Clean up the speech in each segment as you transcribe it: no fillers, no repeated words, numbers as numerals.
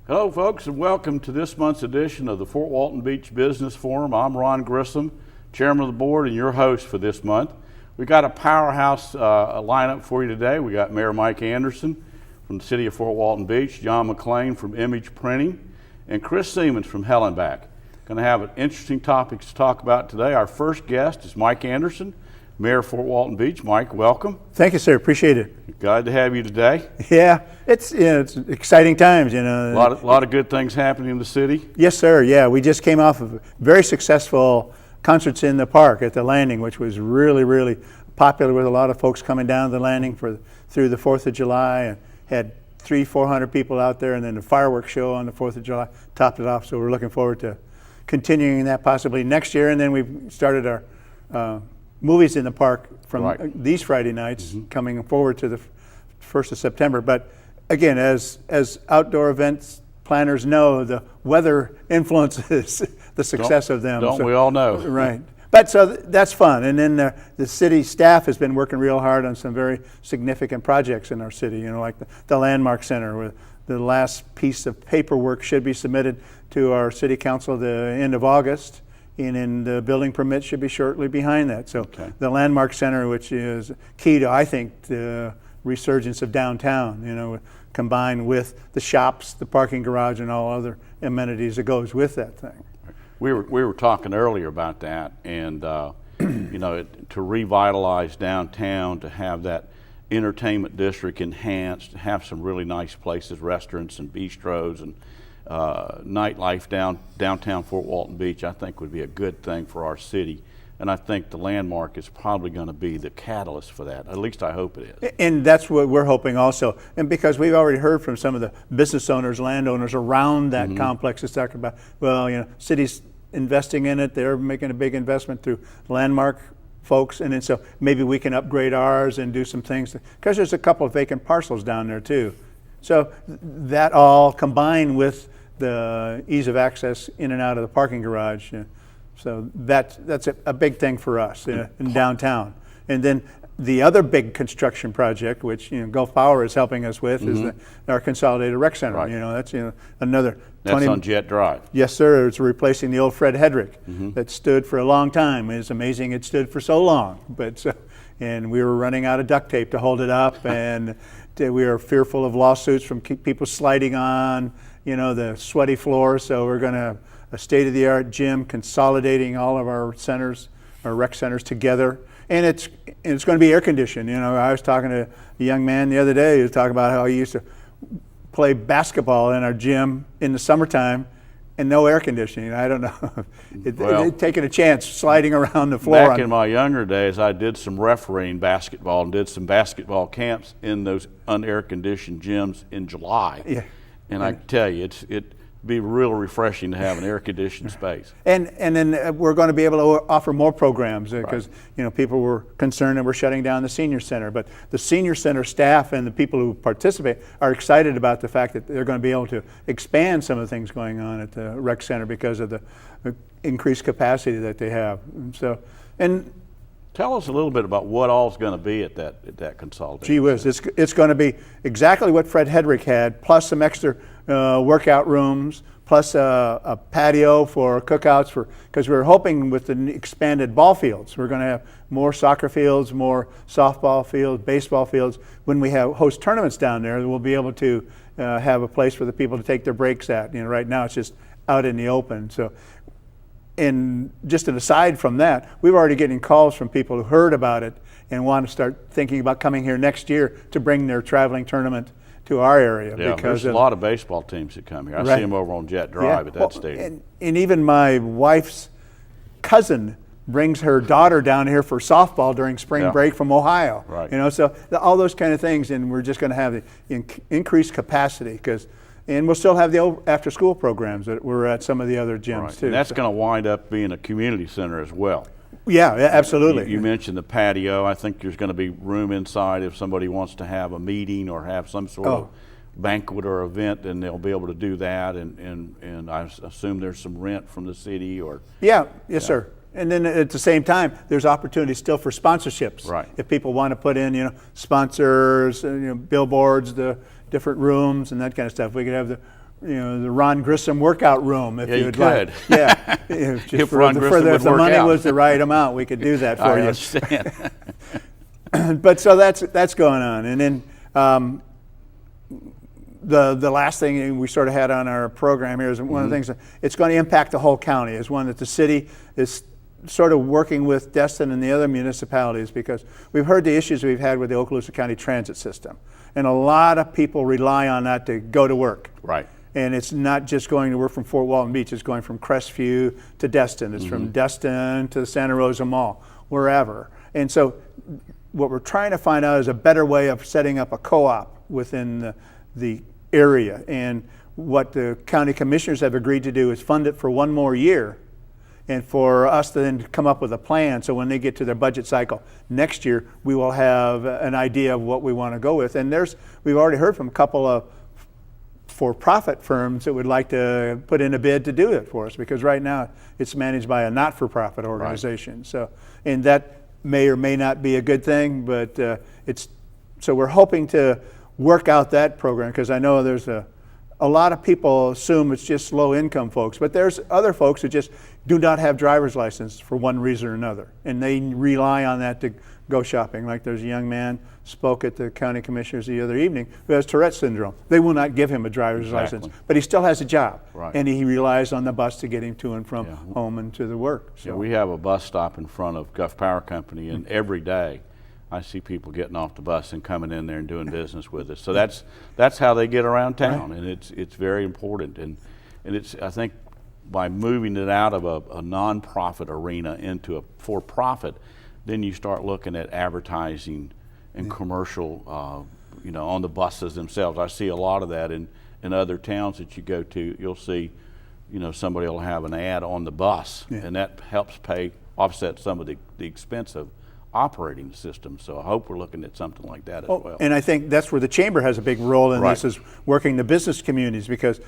Hello, folks, and welcome to this month's edition of the Fort Walton Beach Business Forum. I'm Ron Grissom, Chairman of the Board and your host for this month. We got a powerhouse lineup for you today. We got Mayor Mike Anderson from the City of Fort Walton Beach, John McClain from Image Printing, and Chris Siemens from Hellenbach. Going to have an interesting topics to talk about today. Our first guest is Mike Anderson, Mayor of Fort Walton Beach. Mike, welcome. Thank you, sir. Appreciate it. Glad to have you today. Yeah, it's exciting times, you know. A lot of good things happening in the city. Yes, sir. Yeah, we just came off of very successful concerts in the park at the landing, which was really popular with a lot of folks coming down to the landing through the 4th of July, and had 300-400 people out there, and then the fireworks show on the 4th of July topped it off. So we're looking forward to continuing that possibly next year. And then we've started our movies in the park from these Friday nights, coming forward to the 1st of September. But again, as outdoor events planners know, the weather influences the success of them. Don't we all know? Right. But so that's fun. And then the city staff has been working real hard on some very significant projects in our city, you know, like the Landmark Center, where the last piece of paperwork should be submitted to our city council the end of August. And the building permit should be shortly behind that. So the Landmark Center, which is key to, I think, the resurgence of downtown, you know, combined with the shops, the parking garage, and all other amenities that goes with that thing. We were talking earlier about that, and you know, to revitalize downtown, to have that entertainment district enhanced, to have some really nice places, restaurants and bistros and nightlife downtown Fort Walton Beach, I think would be a good thing for our city. And I think the Landmark is probably going to be the catalyst for that. At least I hope it is. And that's what we're hoping also. And because we've already heard from some of the business owners, landowners around that complex that's talking about, well, you know, cities investing in it, they're making a big investment through Landmark folks. And then so maybe we can upgrade ours and do some things. Because there's a couple of vacant parcels down there too. So that all combined with the ease of access in and out of the parking garage. So that's a big thing for us in downtown. And then the other big construction project, which Gulf Power is helping us with, is our consolidated rec center. Right. You know, that's another. That's on Jet Drive. Yes, sir. It's replacing the old Fred Hedrick that stood for a long time. It's amazing it stood for so long, and we were running out of duct tape to hold it up, and we were fearful of lawsuits from people sliding on, the sweaty floor. So we're going to have a state-of-the-art gym, consolidating all of our centers, our rec centers together, and it's going to be air conditioned. I was talking to a young man the other day who was talking about how he used to play basketball in our gym in the summertime and no air conditioning. I don't know. Taking a chance sliding around the floor. Back in my younger days, I did some refereeing basketball and did some basketball camps in those unair conditioned gyms in July. Yeah. And I tell you, it'd be real refreshing to have an air conditioned space. And then we're going to be able to offer more programs because people were concerned that we're shutting down the senior center, but the senior center staff and the people who participate are excited about the fact that they're going to be able to expand some of the things going on at the rec center because of the increased capacity that they have. And tell us a little bit about what all's going to be at that consolidation. Gee whiz, it's going to be exactly what Fred Hedrick had, plus some extra workout rooms, plus a patio for cookouts, because we're hoping with the expanded ball fields, we're going to have more soccer fields, more softball fields, baseball fields. When we host tournaments down there, we'll be able to have a place for the people to take their breaks at. Right now it's just out in the open. So. And just an aside from that, we've already getting calls from people who heard about it and want to start thinking about coming here next year to bring their traveling tournament to our area. Yeah, because there's a lot of baseball teams that come here. I see them over on Jet Drive at that stadium. And even my wife's cousin brings her daughter down here for softball during spring break from Ohio. Right. So all those kind of things, and we're just going to have the increased capacity and we'll still have the after-school programs that were at some of the other gyms too. And that's going to wind up being a community center as well. Yeah, absolutely. You mentioned the patio. I think there's going to be room inside if somebody wants to have a meeting or have some sort of banquet or event, and they'll be able to do that. And I assume there's some rent from the city or. Yes, sir. And then at the same time, there's opportunities still for sponsorships. Right. If people want to put in, sponsors, billboards, the different rooms and that kind of stuff. We could have the the Ron Grissom workout room, if Yeah, you you'd could. like. Yeah, just If for Ron the, Grissom would if the work money out. was the right amount, we could do that for I you. understand. But so that's going on, and then the last thing we sort of had on our program here is one of the things that it's going to impact the whole county. Is one that the city is sort of working with Destin and the other municipalities, because we've heard the issues we've had with the Okaloosa County transit system, and a lot of people rely on that to go to work. Right. And it's not just going to work from Fort Walton Beach, it's going from Crestview to Destin. It's from Destin to the Santa Rosa Mall, wherever. And so what we're trying to find out is a better way of setting up a co-op within the area. And what the county commissioners have agreed to do is fund it for one more year, and for us to then come up with a plan, so when they get to their budget cycle next year, we will have an idea of what we want to go with. And we've already heard from a couple of for-profit firms that would like to put in a bid to do it for us, because right now it's managed by a not-for-profit organization. Right. So, and that may or may not be a good thing, but so we're hoping to work out that program, because I know there's a lot of people assume it's just low-income folks, but there's other folks who just do not have driver's license for one reason or another, and they rely on that to go shopping. Like there's a young man spoke at the county commissioners the other evening who has Tourette's syndrome. They will not give him a driver's license, but he still has a job, and he relies on the bus to get him to and from home and to the work. So. Yeah, we have a bus stop in front of Guff Power Company, and every day I see people getting off the bus and coming in there and doing business with us. So that's how they get around town, and it's very important. And it's, I think, by moving it out of a nonprofit arena into a for-profit, then you start looking at advertising and commercial, on the buses themselves. I see a lot of that in other towns that you go to. You'll see, somebody will have an ad on the bus, and that helps offset some of the expense of operating the system. So I hope we're looking at something like that as well. And I think that's where the chamber has a big role in this, is working the business communities, because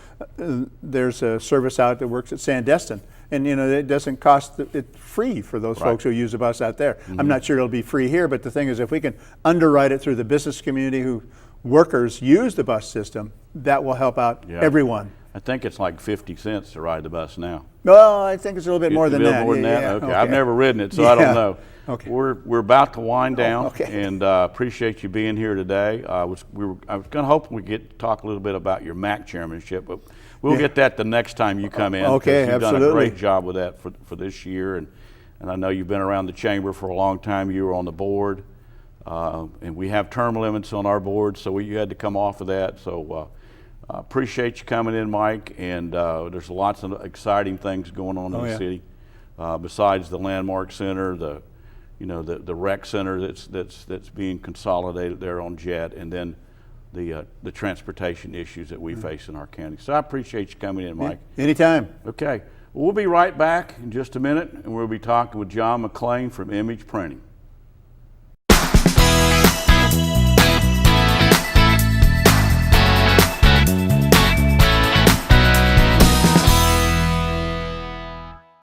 there's a service out that works at Sandestin, and it doesn't cost it's free for those folks who use the bus out there. I'm not sure it'll be free here, but the thing is, if we can underwrite it through the business community who workers use the bus system, that will help out everyone. I think it's like 50 cents to ride the bus now. No, I think it's a little bit more than that. More than that? Okay. I've never ridden it, so I don't know. Okay. We're about to wind down, and appreciate you being here today. I was going to hope we get to talk a little bit about your MAC chairmanship, but we'll get that the next time you come in. Okay, you've absolutely. done a great job with that for this year, and I know you've been around the chamber for a long time. You were on the board, and we have term limits on our board, so you had to come off of that. So appreciate you coming in, Mike, and there's lots of exciting things going on in the city. Besides the Landmark Center, the rec center that's being consolidated there on Jet, and then the transportation issues that we face in our county. So I appreciate you coming in, Mike. Anytime. Okay. Well, we'll be right back in just a minute, and we'll be talking with John McClain from Image Printing.